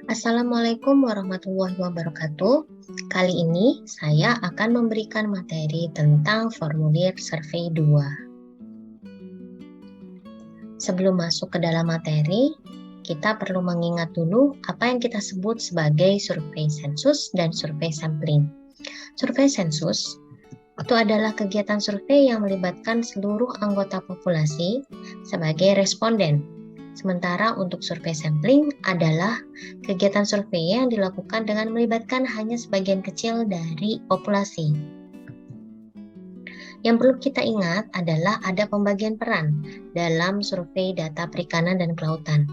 Assalamualaikum warahmatullahi wabarakatuh. Kali ini saya akan memberikan materi tentang formulir survei 2. Sebelum masuk ke dalam materi, kita perlu mengingat dulu apa yang kita sebut sebagai survei sensus dan survei sampling. Survei sensus itu adalah kegiatan survei yang melibatkan seluruh anggota populasi sebagai responden. Sementara untuk survei sampling adalah kegiatan survei yang dilakukan dengan melibatkan hanya sebagian kecil dari populasi. Yang perlu kita ingat adalah ada pembagian peran dalam survei data perikanan dan kelautan.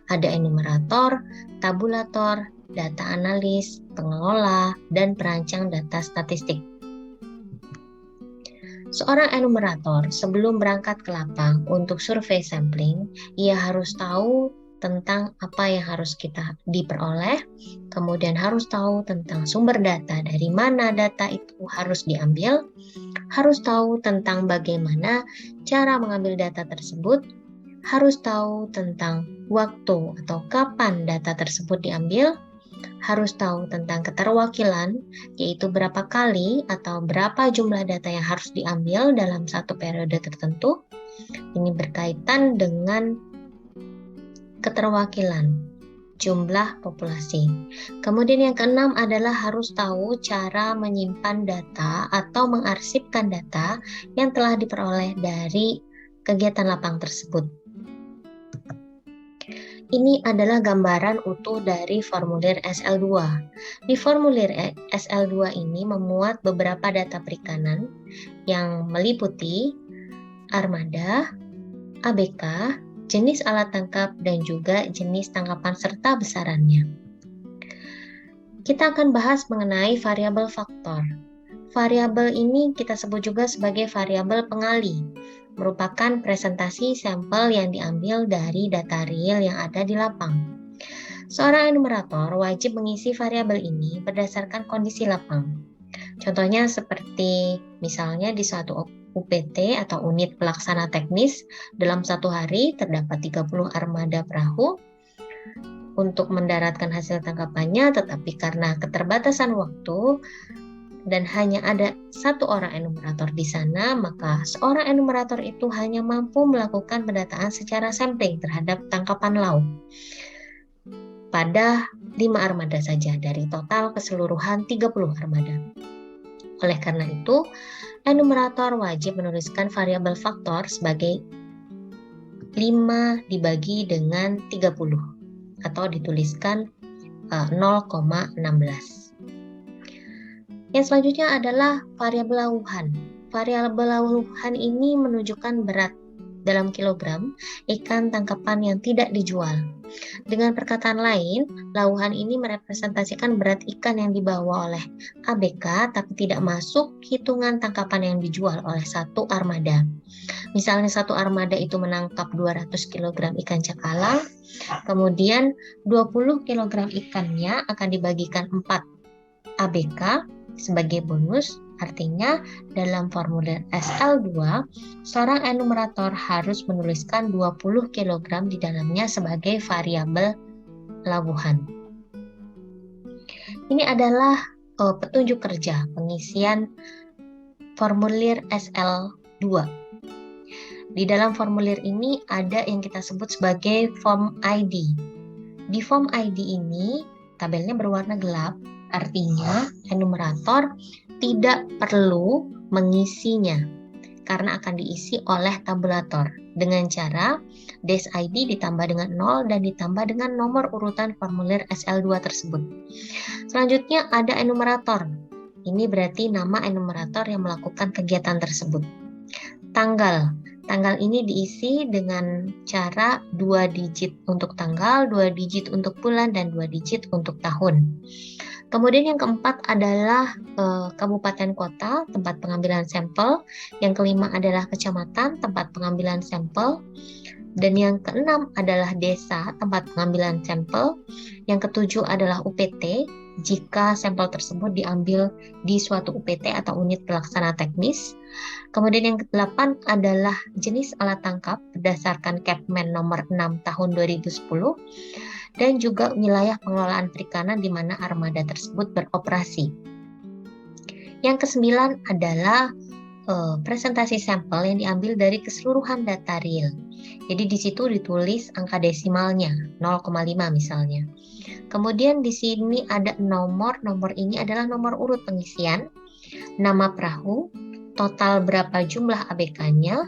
Ada enumerator, tabulator, data analis, pengelola, dan perancang data statistik. Seorang enumerator sebelum berangkat ke lapang untuk survei sampling, ia harus tahu tentang apa yang harus kita diperoleh, kemudian harus tahu tentang sumber data, dari mana data itu harus diambil, harus tahu tentang bagaimana cara mengambil data tersebut, harus tahu tentang waktu atau kapan data tersebut diambil, harus tahu tentang keterwakilan, yaitu berapa kali atau berapa jumlah data yang harus diambil dalam satu periode tertentu. Ini berkaitan dengan keterwakilan jumlah populasi. Kemudian yang keenam adalah harus tahu cara menyimpan data atau mengarsipkan data yang telah diperoleh dari kegiatan lapang tersebut. Ini adalah gambaran utuh dari formulir SL2. Di formulir SL2 ini memuat beberapa data perikanan yang meliputi armada, ABK, jenis alat tangkap, dan juga jenis tangkapan serta besarannya. Kita akan bahas mengenai variabel faktor. Variabel ini kita sebut juga sebagai variabel pengali, merupakan presentasi sampel yang diambil dari data real yang ada di lapang. Seorang enumerator wajib mengisi variabel ini berdasarkan kondisi lapang. Contohnya seperti misalnya di suatu UPT atau unit pelaksana teknis, dalam satu hari terdapat 30 armada perahu untuk mendaratkan hasil tangkapannya, tetapi karena keterbatasan waktu dan hanya ada satu orang enumerator di sana, maka seorang enumerator itu hanya mampu melakukan pendataan secara sampling terhadap tangkapan laut pada 5 armada saja dari total keseluruhan 30 armada. Oleh karena itu, enumerator wajib menuliskan variabel faktor sebagai 5 dibagi dengan 30 atau dituliskan 0,16. Yang selanjutnya adalah variabel lauhan. Variabel lauhan ini menunjukkan berat dalam kilogram ikan tangkapan yang tidak dijual. Dengan perkataan lain, lauhan ini merepresentasikan berat ikan yang dibawa oleh ABK tapi tidak masuk hitungan tangkapan yang dijual oleh satu armada. Misalnya satu armada itu menangkap 200 kg ikan cakalang, kemudian 20 kg ikannya akan dibagikan 4 ABK sebagai bonus. Artinya dalam formulir SL2, seorang enumerator harus menuliskan 20 kg di dalamnya sebagai variabel lauhan. Ini adalah petunjuk kerja pengisian formulir SL2. Di dalam formulir ini ada yang kita sebut sebagai form ID. Di form ID ini tabelnya berwarna gelap, artinya enumerator tidak perlu mengisinya karena akan diisi oleh tabulator dengan cara des ID ditambah dengan 0 dan ditambah dengan nomor urutan formulir SL2 tersebut. Selanjutnya ada enumerator. Ini berarti nama enumerator yang melakukan kegiatan tersebut. Tanggal. Tanggal ini diisi dengan cara 2 digit untuk tanggal, 2 digit untuk bulan, dan 2 digit untuk tahun. Kemudian yang keempat adalah kabupaten kota, tempat pengambilan sampel. Yang kelima adalah kecamatan, tempat pengambilan sampel. Dan yang keenam adalah desa, tempat pengambilan sampel. Yang ketujuh adalah UPT, jika sampel tersebut diambil di suatu UPT atau unit pelaksana teknis. Kemudian yang ke-8 adalah jenis alat tangkap berdasarkan Kepmen nomor 6 tahun 2010. dan juga wilayah pengelolaan perikanan di mana armada tersebut beroperasi. Yang kesembilan adalah presentasi sampel yang diambil dari keseluruhan data real. Jadi di situ ditulis angka desimalnya 0,5 misalnya. Kemudian di sini ada nomor ini adalah nomor urut pengisian, nama perahu, total berapa jumlah ABK-nya,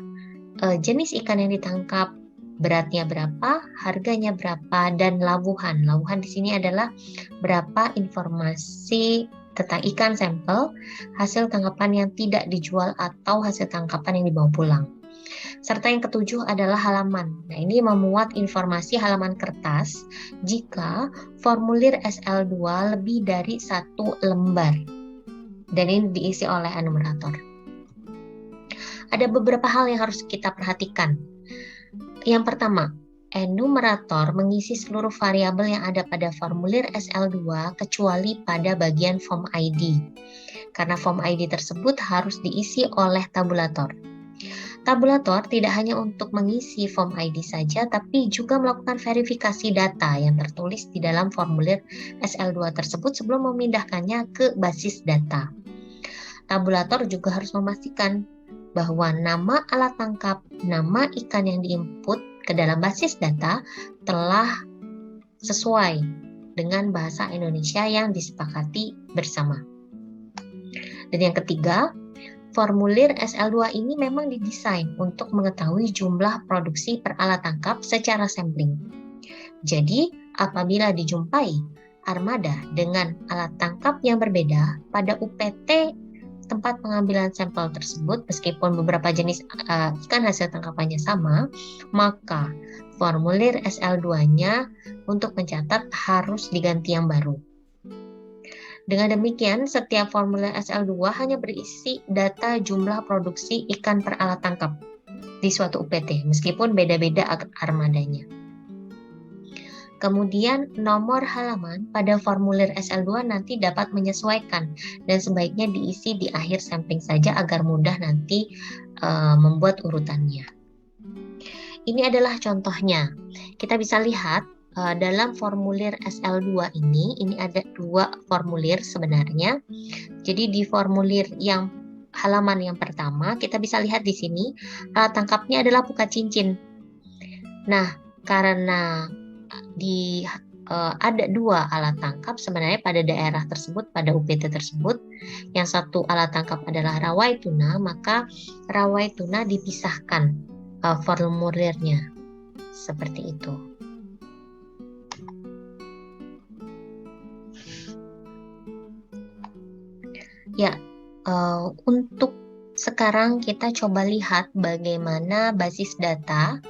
jenis ikan yang ditangkap, beratnya berapa, harganya berapa, dan labuhan. Labuhan di sini adalah berapa informasi tentang ikan sampel, hasil tangkapan yang tidak dijual atau hasil tangkapan yang dibawa pulang. Serta yang ketujuh adalah halaman. Nah, ini memuat informasi halaman kertas jika formulir SL2 lebih dari 1 lembar. Dan ini diisi oleh enumerator. Ada beberapa hal yang harus kita perhatikan. Yang pertama, enumerator mengisi seluruh variabel yang ada pada formulir SL2 kecuali pada bagian form ID. Karena form ID tersebut harus diisi oleh tabulator. Tabulator tidak hanya untuk mengisi form ID saja, tapi juga melakukan verifikasi data yang tertulis di dalam formulir SL2 tersebut sebelum memindahkannya ke basis data. Tabulator juga harus memastikan bahwa nama alat tangkap, nama ikan yang diinput ke dalam basis data telah sesuai dengan bahasa Indonesia yang disepakati bersama. Dan yang ketiga, formulir SL2 ini memang didesain untuk mengetahui jumlah produksi per alat tangkap secara sampling. Jadi, apabila dijumpai armada dengan alat tangkap yang berbeda pada UPT tempat pengambilan sampel tersebut, meskipun beberapa jenis ikan hasil tangkapannya sama, maka formulir SL2-nya untuk mencatat harus diganti yang baru. Dengan demikian, setiap formulir SL2 hanya berisi data jumlah produksi ikan per alat tangkap di suatu UPT, meskipun beda-beda armadanya. Kemudian, nomor halaman pada formulir SL2 nanti dapat menyesuaikan dan sebaiknya diisi di akhir sampling saja agar mudah nanti membuat urutannya. Ini adalah contohnya. Kita bisa lihat dalam formulir SL2 ini ada 2 formulir sebenarnya. Jadi di formulir yang halaman yang pertama kita bisa lihat di sini alat tangkapnya adalah pukat cincin. Nah, karena ada 2 alat tangkap sebenarnya pada daerah tersebut, pada UPT tersebut, yang satu alat tangkap adalah rawai tuna, maka rawai tuna dipisahkan formulirnya seperti itu. Ya, untuk sekarang kita coba lihat bagaimana basis data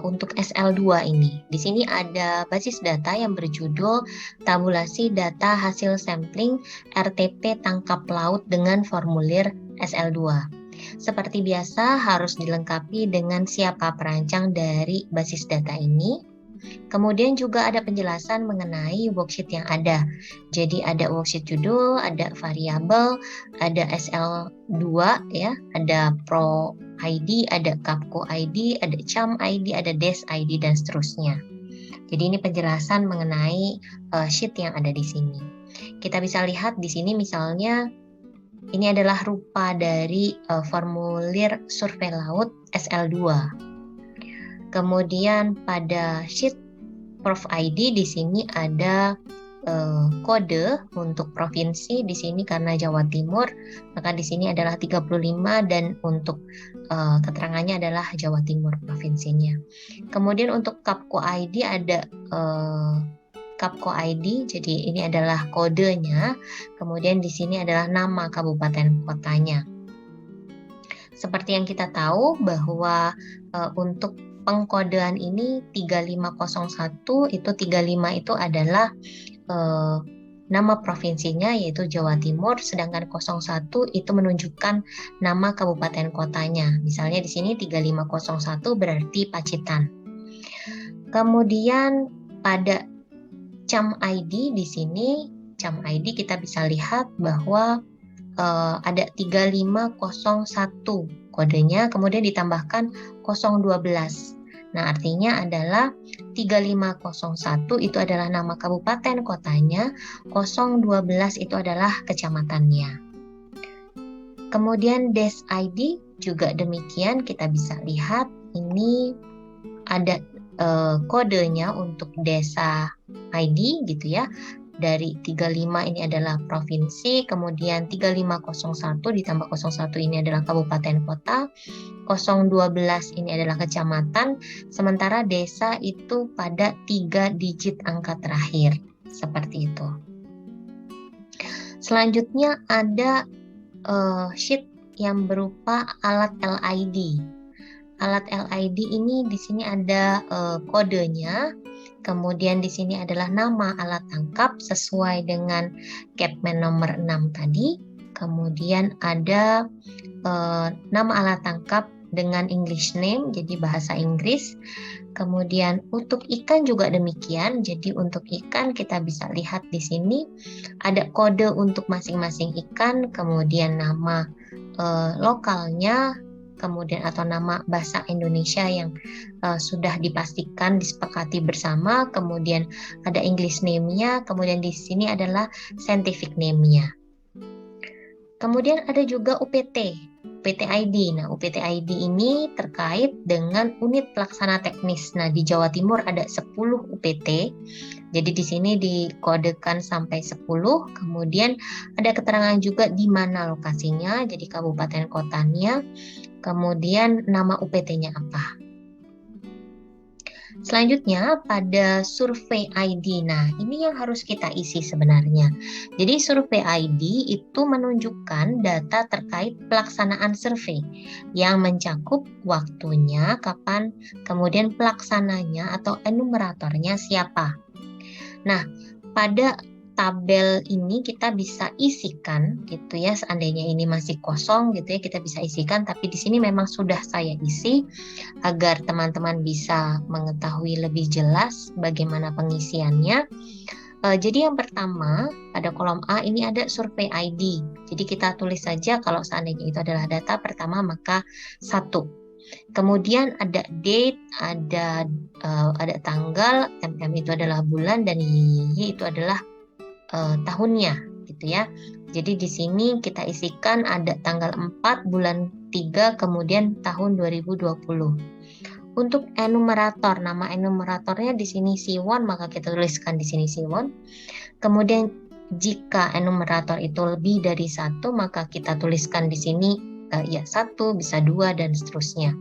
untuk SL2 ini. Di sini ada basis data yang berjudul tabulasi data hasil sampling RTP tangkap laut dengan formulir SL2. Seperti biasa harus dilengkapi dengan siapa perancang dari basis data ini. Kemudian juga ada penjelasan mengenai worksheet yang ada. Jadi ada worksheet judul, ada variabel, ada SL2 ya, ada Pro ID, ada Kapko ID, ada CAM ID, ada DES ID dan seterusnya. Jadi ini penjelasan mengenai sheet yang ada di sini. Kita bisa lihat di sini misalnya ini adalah rupa dari formulir survei laut SL2. Kemudian pada sheet Prof ID di sini ada kode untuk provinsi di sini karena Jawa Timur, maka di sini adalah 35 dan untuk keterangannya adalah Jawa Timur provinsinya. Kemudian untuk Kapko ID ada Kapko ID, jadi ini adalah kodenya. Kemudian di sini adalah nama kabupaten kotanya. Seperti yang kita tahu bahwa untuk pengkodean ini 3501 itu 35 itu adalah nama provinsinya yaitu Jawa Timur, sedangkan 01 itu menunjukkan nama kabupaten kotanya. Misalnya di sini 3501 berarti Pacitan. Kemudian pada CAM ID di sini, CAM ID kita bisa lihat bahwa ada 3501 kodenya, kemudian ditambahkan 012. Nah, artinya adalah 3501 itu adalah nama kabupaten kotanya, 012 itu adalah kecamatannya. Kemudian Des ID juga demikian, kita bisa lihat ini ada kodenya untuk desa ID gitu ya. Dari 35 ini adalah provinsi, kemudian 3501 ditambah 01 ini adalah kabupaten kota, 012 ini adalah kecamatan, sementara desa itu pada 3 digit angka terakhir, seperti itu. Selanjutnya ada sheet yang berupa alat LID. Alat LID ini di sini ada kodenya, kemudian di sini adalah nama alat tangkap sesuai dengan Capman nomor 6 tadi. Kemudian ada nama alat tangkap dengan English name, jadi bahasa Inggris. Kemudian untuk ikan juga demikian. Jadi untuk ikan kita bisa lihat di sini ada kode untuk masing-masing ikan, kemudian nama lokalnya, kemudian atau nama bahasa Indonesia yang sudah dipastikan disepakati bersama, kemudian ada English name-nya, kemudian di sini adalah scientific name-nya. Kemudian ada juga UPT ID. Nah, UPT ID ini terkait dengan unit pelaksana teknis. Nah, di Jawa Timur ada 10 UPT. Jadi di sini dikodekan sampai 10. Kemudian ada keterangan juga di mana lokasinya, jadi kabupaten kotanya. Kemudian nama UPT-nya apa. Selanjutnya pada survei ID. Nah, ini yang harus kita isi sebenarnya. Jadi survei ID itu menunjukkan data terkait pelaksanaan survei yang mencakup waktunya, kapan, kemudian pelaksananya atau enumeratornya siapa. Nah, pada tabel ini kita bisa isikan gitu ya, seandainya ini masih kosong gitu ya, kita bisa isikan, tapi di sini memang sudah saya isi agar teman-teman bisa mengetahui lebih jelas bagaimana pengisiannya. Jadi yang pertama pada kolom A ini ada survei ID. Jadi kita tulis saja kalau seandainya itu adalah data pertama maka 1. Kemudian ada date, ada tanggal, MM itu adalah bulan, dan Y itu adalah tahunnya gitu ya. Jadi di sini kita isikan ada tanggal 4 bulan 3 kemudian tahun 2020. Untuk enumerator, nama enumeratornya di sini C1, maka kita tuliskan di sini C1. Kemudian jika enumerator itu lebih dari 1, maka kita tuliskan di sini ya 1, bisa 2 dan seterusnya.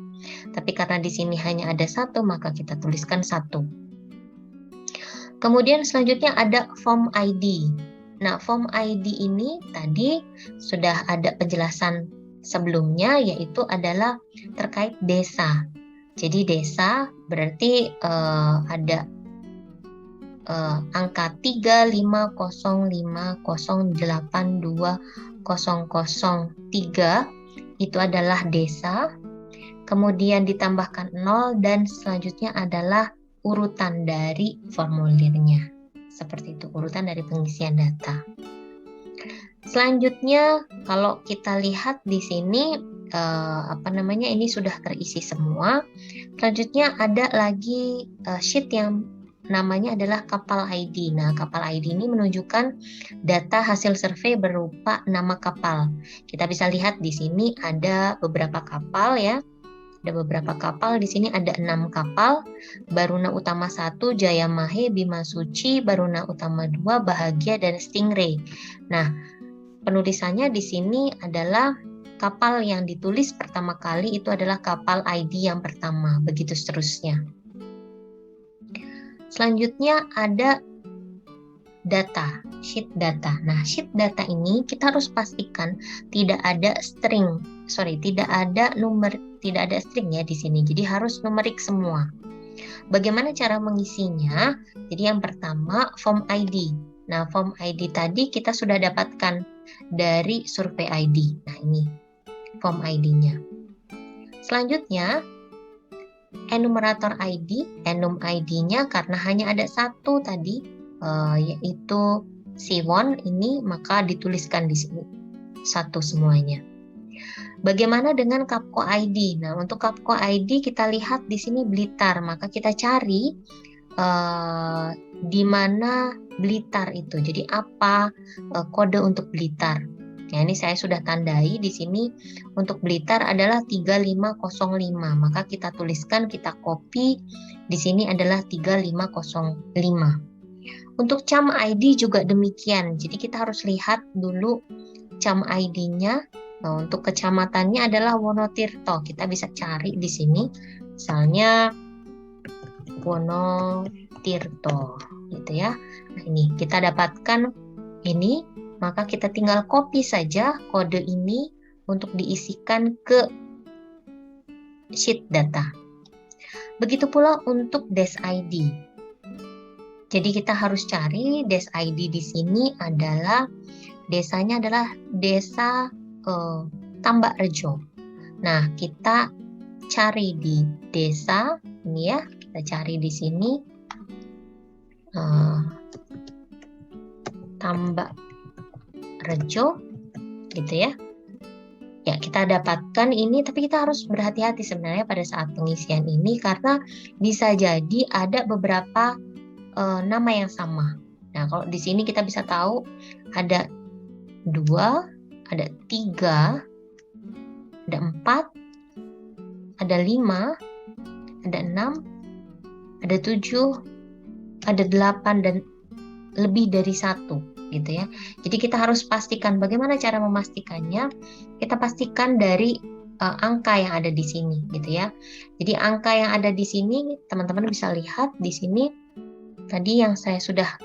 Tapi karena di sini hanya ada 1, maka kita tuliskan 1. Kemudian selanjutnya ada form ID. Nah, form ID ini tadi sudah ada penjelasan sebelumnya, yaitu adalah terkait desa. Jadi desa berarti ada angka 3505082003 itu adalah desa. Kemudian ditambahkan 0 dan selanjutnya adalah urutan dari formulirnya. Seperti itu, urutan dari pengisian data. Selanjutnya kalau kita lihat di sini ini sudah terisi semua. Selanjutnya ada lagi sheet yang namanya adalah kapal ID. Nah, kapal ID ini menunjukkan data hasil survei berupa nama kapal. Kita bisa lihat di sini ada beberapa kapal ya. Ada beberapa kapal, di sini ada 6 kapal, Baruna Utama 1, Jaya Mahe, Bima Suci, Baruna Utama 2, Bahagia, dan Stingray. Nah, penulisannya di sini adalah kapal yang ditulis pertama kali itu adalah kapal ID yang pertama, begitu seterusnya. Selanjutnya ada data, sheet data. Nah, sheet data ini kita harus pastikan tidak ada string, tidak ada string ya di sini. Jadi harus numerik semua. Bagaimana cara mengisinya? Jadi yang pertama form ID. Nah, form ID tadi kita sudah dapatkan dari survei ID. Nah, ini form ID-nya. Selanjutnya enumerator ID, enum ID-nya karena hanya ada 1 tadi, yaitu C1 ini, maka dituliskan di sini 1 semuanya. Bagaimana dengan Kapko ID? Nah, untuk Kapko ID kita lihat di sini Blitar, maka kita cari di mana Blitar itu. Jadi apa kode untuk Blitar? Ya, ini saya sudah tandai di sini untuk Blitar adalah 3505. Maka kita tuliskan, kita copy. Di sini adalah 3505. Untuk CAM ID juga demikian. Jadi kita harus lihat dulu CAM ID-nya. Nah, untuk kecamatannya adalah Wonotirto. Kita bisa cari di sini. Misalnya Wonotirto gitu ya. Nah, ini kita dapatkan ini, maka kita tinggal copy saja kode ini untuk diisikan ke sheet data. Begitu pula untuk Des ID. Jadi kita harus cari Des ID di sini adalah desanya adalah Desa Tambak Rejo. Nah, kita cari di desa ini ya, kita cari di sini Tambak Rejo gitu ya. Ya, kita dapatkan ini, tapi kita harus berhati-hati sebenarnya pada saat pengisian ini karena bisa jadi ada beberapa nama yang sama. Nah, kalau di sini kita bisa tahu ada 2, ada 3, ada 4, ada 5, ada 6, ada 7, ada 8, dan lebih dari 1 gitu ya. Jadi kita harus pastikan. Bagaimana cara memastikannya? Kita pastikan dari angka yang ada di sini gitu ya. Jadi angka yang ada di sini teman-teman bisa lihat di sini tadi yang saya sudah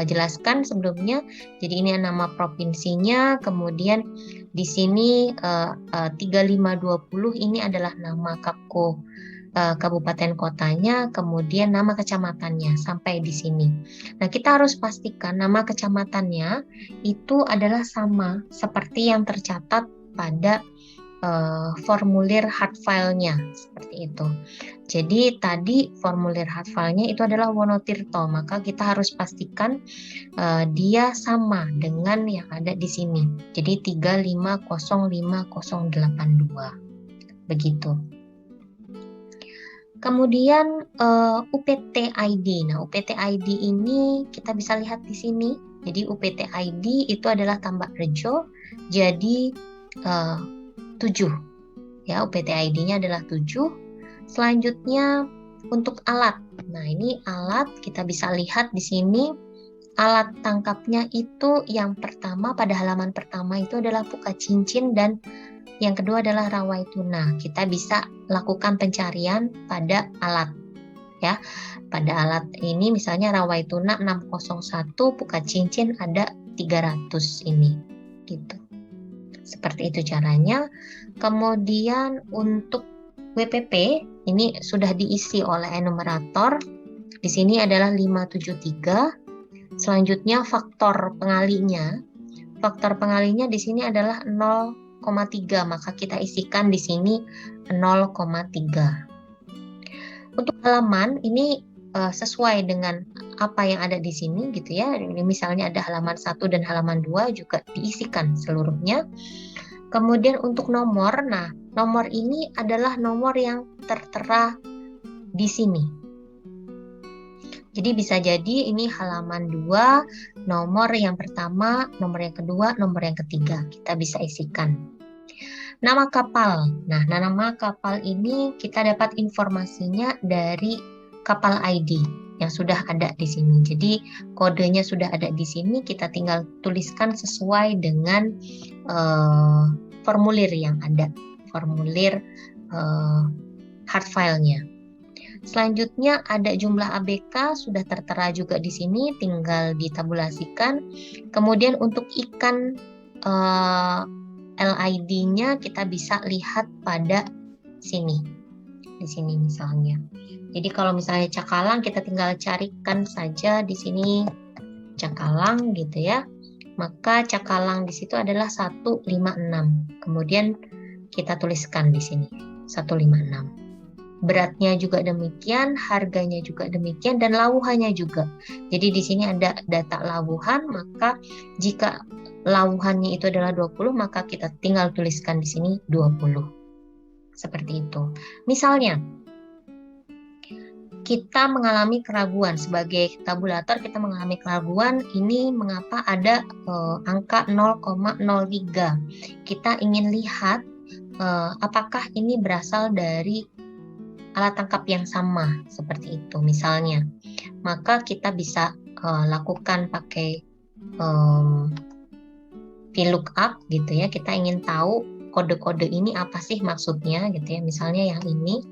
jelaskan sebelumnya. Jadi ini nama provinsinya, kemudian di sini 3520 ini adalah nama Kapko kabupaten kotanya, kemudian nama kecamatannya sampai di sini. Nah, kita harus pastikan nama kecamatannya itu adalah sama seperti yang tercatat pada formulir hard file-nya seperti itu. Jadi tadi formulir hard file-nya itu adalah Wonotirto, maka kita harus pastikan dia sama dengan yang ada di sini. Jadi 35050082. Begitu. Kemudian UPT ID. Nah, UPT ID ini kita bisa lihat di sini. Jadi UPT ID itu adalah Tambak Rejo. Jadi 7. Ya, UPT ID-nya adalah 7. Selanjutnya untuk alat. Nah, ini alat kita bisa lihat di sini. Alat tangkapnya itu yang pertama pada halaman pertama itu adalah puka cincin dan yang kedua adalah rawai tuna. Kita bisa lakukan pencarian pada alat ya. Pada alat ini misalnya rawai tuna 601, puka cincin ada 300 ini gitu. Seperti itu caranya. Kemudian untuk WPP ini sudah diisi oleh enumerator. Di sini adalah 573. Selanjutnya faktor pengalinya. Faktor pengalinya di sini adalah 0,3, maka kita isikan di sini 0,3. Untuk halaman ini sesuai dengan apa yang ada di sini gitu ya. Ini misalnya ada halaman 1 dan halaman 2 juga diisikan seluruhnya. Kemudian untuk nomor, nah nomor ini adalah nomor yang tertera di sini. Jadi bisa jadi ini halaman 2, nomor yang pertama, nomor yang kedua, nomor yang ketiga. Kita bisa isikan. Nama kapal. Nah, nama kapal ini kita dapat informasinya dari kapal ID yang sudah ada di sini. Jadi kodenya sudah ada di sini, kita tinggal tuliskan sesuai dengan formulir yang ada, formulir hard file-nya. Selanjutnya ada jumlah ABK sudah tertera juga di sini, tinggal ditabulasikan. Kemudian untuk ikan LID-nya kita bisa lihat pada sini, di sini misalnya. Jadi kalau misalnya cakalang kita tinggal carikan saja di sini cakalang gitu ya. Maka cakalang di situ adalah 156. Kemudian kita tuliskan di sini 156. beratnya juga demikian, harganya juga demikian, dan lawuhannya juga. Jadi di sini ada data lawuhan, maka jika lawuhannya itu adalah 20, maka kita tinggal tuliskan di sini 20. Seperti itu. Misalnya, kita mengalami keraguan sebagai tabulator, kita mengalami keraguan ini mengapa ada angka 0,03. Kita ingin lihat apakah ini berasal dari alat tangkap yang sama seperti itu misalnya, maka kita bisa lakukan pakai VLOOKUP gitu ya. Kita ingin tahu kode-kode ini apa sih maksudnya gitu ya. Misalnya yang ini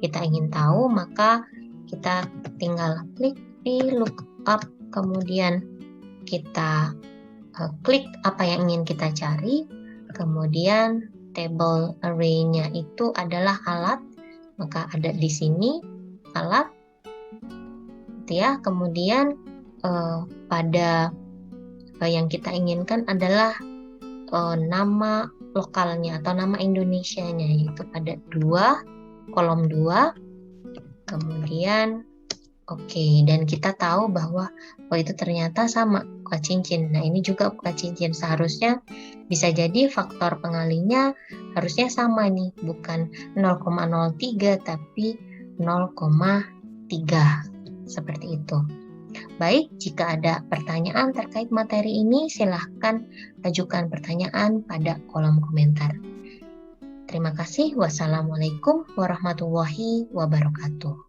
kita ingin tahu, maka kita tinggal klik VLOOKUP, kemudian kita klik apa yang ingin kita cari, kemudian table array-nya itu adalah alat, maka ada di sini alat gitu ya. Kemudian pada yang kita inginkan adalah nama lokalnya atau nama Indonesianya, yaitu pada kolom 2. Kemudian dan kita tahu bahwa itu ternyata sama buka cincin. Nah, ini juga buka cincin, seharusnya bisa jadi faktor pengalinya harusnya sama nih, bukan 0,03 tapi 0,3 seperti itu. Baik, jika ada pertanyaan terkait materi ini, silahkan ajukan pertanyaan pada kolom komentar. Terima kasih. Wassalamualaikum warahmatullahi wabarakatuh.